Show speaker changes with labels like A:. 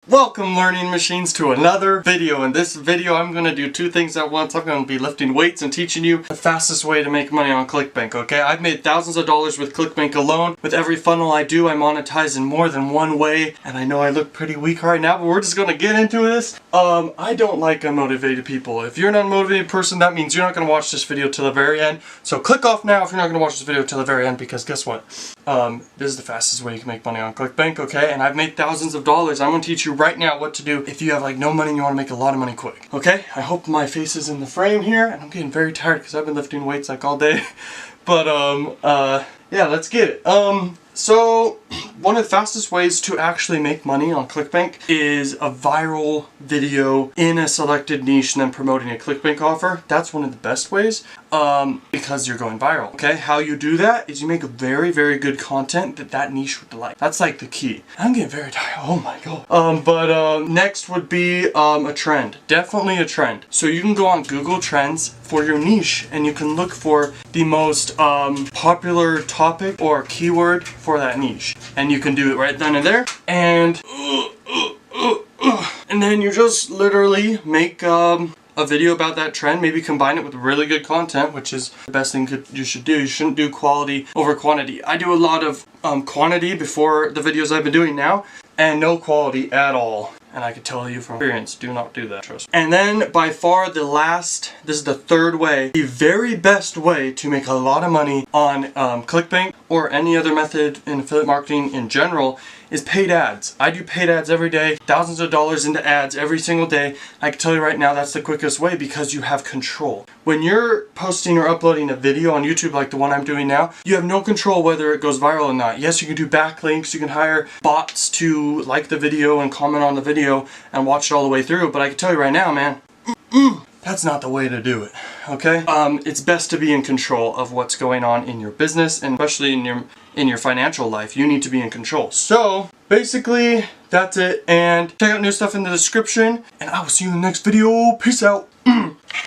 A: Welcome learning machines to another video. In this video I'm going to do two things at once. I'm going to be lifting weights and teaching you the fastest way to make money on ClickBank, okay? I've made thousands of dollars with ClickBank alone. With every funnel I do, I monetize in more than one way. And I know I look pretty weak right now, but we're just going to get into this. I don't like unmotivated people. If you're an unmotivated person, that means you're not going to watch this video till the very end. So click off now if you're not going to watch this video till the very end, because guess what? This is the fastest way you can make money on ClickBank, okay? And I've made thousands of dollars. I'm going to teach you right now what to do if you have like no money and you want to make a lot of money quick, okay? I hope my face is in the frame here, and I'm getting very tired because I've been lifting weights like all day. But yeah, let's get it. So one of the fastest ways to actually make money on ClickBank is a viral video in a selected niche and then promoting a ClickBank offer. That's one of the best ways because you're going viral, okay? How you do that is you make a very, very good content that niche would like. That's like the key. I'm getting very tired. Oh my god. Next would be a trend. Definitely a trend. So you can go on Google Trends for your niche and you can look for the most popular topic or keyword for that niche. And you can do it right then and there. And then you just literally make a video about that trend, maybe combine it with really good content, which is the best thing you should do. You shouldn't do quality over quantity. I do a lot of quantity before the videos I've been doing now, and no quality at all. And I can tell you from experience, do not do that, trust me. And then by far this is the third way, the very best way to make a lot of money on ClickBank or any other method in affiliate marketing in general is paid ads. I do paid ads every day, thousands of dollars into ads every single day. I can tell you right now that's the quickest way because you have control. When you're posting or uploading a video on YouTube like the one I'm doing now, you have no control whether it goes viral or not. Yes, you can do backlinks, you can hire bots to like the video and comment on the video and watch it all the way through, but I can tell you right now, man, that's not the way to do it, okay? It's best to be in control of what's going on in your business, and especially in your financial life. You need to be in control. So basically that's it, and check out new stuff in the description, and I will see you in the next video. Peace out.